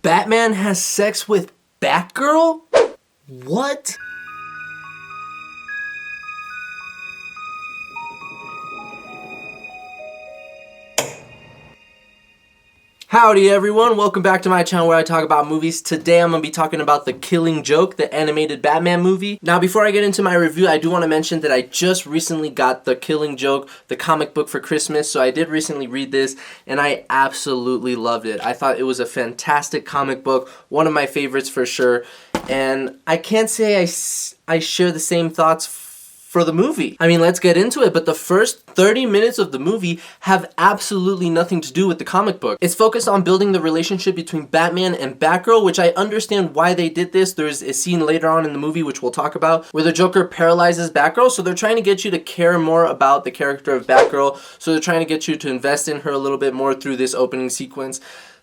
Batman has sex with Batgirl? What? Howdy everyone, welcome back to my channel where I talk about movies. Today I'm going to be talking about The Killing Joke, the animated Batman movie. Now before I get into my review, I do want to mention that I just recently got The Killing Joke, the comic book for Christmas, so I did recently read this and I absolutely loved it. I thought it was a fantastic comic book, one of my favorites for sure, and I can't say I share the same thoughts for the movie. I mean, let's get into it, but the first 30 minutes of the movie have absolutely nothing to do with the comic book. It's focused on building the relationship between Batman and Batgirl, which I understand why they did this. There's a scene later on in the movie, which we'll talk about, where the Joker paralyzes Batgirl, so they're trying to get you to care more about the character of Batgirl, so they're trying to get you to invest in her a little bit more through this opening sequence.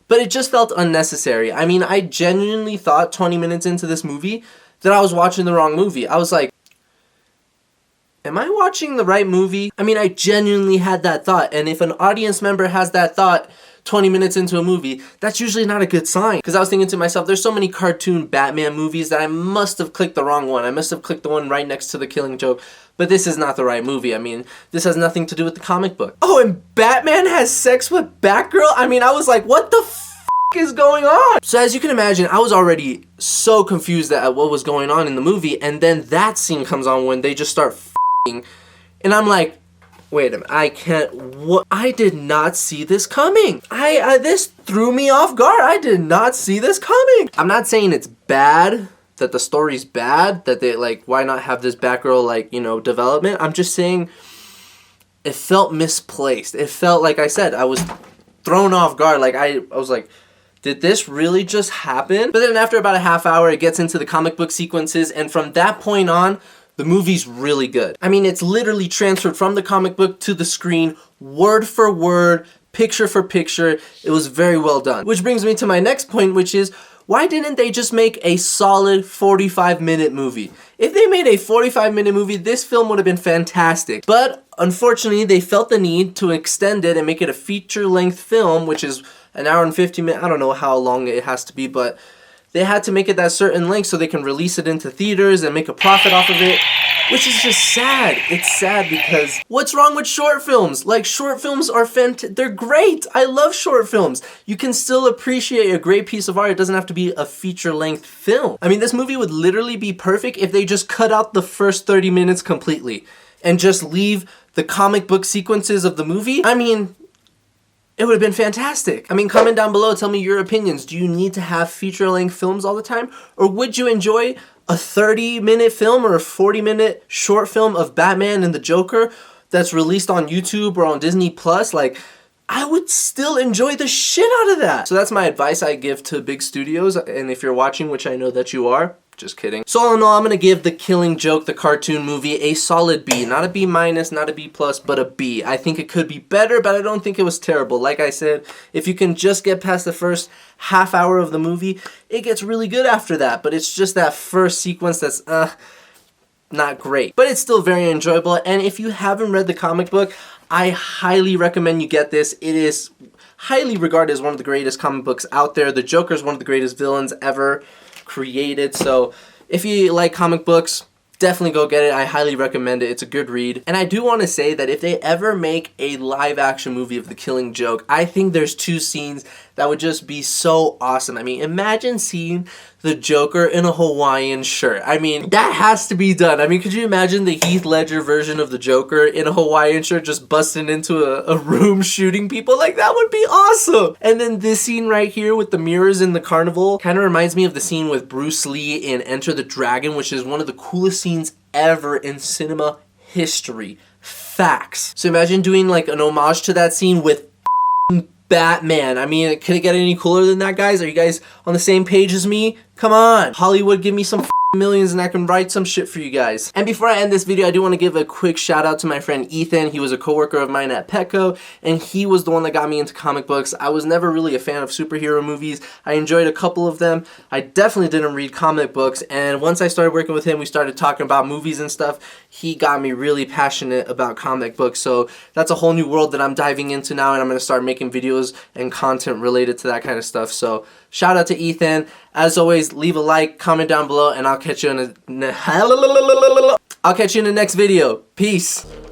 But it just felt unnecessary. I mean, I genuinely thought 20 minutes into this movie that I was watching the wrong movie. I was like, am I watching the right movie? I mean, I genuinely had that thought, and if an audience member has that thought 20 minutes into a movie, that's usually not a good sign. Because I was thinking to myself, there's so many cartoon Batman movies that I must have clicked the wrong one. I must have clicked the one right next to The Killing Joke, but this is not the right movie. I mean, this has nothing to do with the comic book. Oh, and Batman has sex with Batgirl? I mean, I was like, what the is going on? So as you can imagine, I was already so confused at what was going on in the movie, and then that scene comes on when they just start and I'm like, wait a minute, I can't, what? I did not see this coming. This threw me off guard. I did not see this coming. I'm not saying it's bad, that the story's bad, that they, like, why not have this Batgirl, like, you know, development. I'm just saying it felt misplaced. It felt, like I said, I was thrown off guard. Like, I was like, did this really just happen? But then after about a half hour, it gets into the comic book sequences, and from that point on, the movie's really good. I mean, it's literally transferred from the comic book to the screen, word for word, picture for picture. It was very well done. Which brings me to my next point, which is, why didn't they just make a solid 45-minute movie? If they made a 45-minute movie, this film would have been fantastic. But unfortunately, they felt the need to extend it and make it a feature-length film, which is an hour and 50 minutes. I don't know how long it has to be, but they had to make it that certain length so they can release it into theaters and make a profit off of it, which is just sad. It's sad because what's wrong with short films? Like, short films are they're great. I love short films. You can still appreciate a great piece of art. It doesn't have to be a feature-length film. I mean, this movie would literally be perfect if they just cut out the first 30 minutes completely and just leave the comic book sequences of the movie. I mean, it would have been fantastic. I mean, comment down below, tell me your opinions. Do you need to have feature-length films all the time? Or would you enjoy a 30-minute film or a 40-minute short film of Batman and the Joker that's released on YouTube or on Disney Plus? Like, I would still enjoy the shit out of that. So that's my advice I give to big studios. And if you're watching, which I know that you are, just kidding. So all in all, I'm going to give The Killing Joke, the cartoon movie, a solid B. Not a B minus, not a B plus, but a B. I think it could be better, but I don't think it was terrible. Like I said, if you can just get past the first half hour of the movie, it gets really good after that. But it's just that first sequence that's, not great. But it's still very enjoyable. And if you haven't read the comic book, I highly recommend you get this. It is highly regarded as one of the greatest comic books out there. The Joker is one of the greatest villains ever created. So if you like comic books, definitely go get it. I highly recommend it. It's a good read. And I do want to say that if they ever make a live action movie of The Killing Joke, I think there's two scenes that would just be so awesome. I mean, imagine seeing the Joker in a Hawaiian shirt. I mean, that has to be done. I mean, could you imagine the Heath Ledger version of the Joker in a Hawaiian shirt just busting into a room shooting people? Like, that would be awesome. And then this scene right here with the mirrors in the carnival kind of reminds me of the scene with Bruce Lee in Enter the Dragon, which is one of the coolest scenes ever in cinema history. Facts. So imagine doing like an homage to that scene with Batman. I mean, can it get any cooler than that, guys? Are you guys on the same page as me? Come on. Hollywood, give me some millions and I can write some shit for you guys. And before I end this video, I do want to give a quick shout out to my friend Ethan. He was a coworker of mine at Petco, and he was the one that got me into comic books. I was never really a fan of superhero movies. I enjoyed a couple of them. I definitely didn't read comic books, and once I started working with him, we started talking about movies and stuff. He got me really passionate about comic books, so that's a whole new world that I'm diving into now, and I'm going to start making videos and content related to that kind of stuff. So shout out to Ethan. As always, leave a like, comment down below, and I'll catch you in the next video. Peace.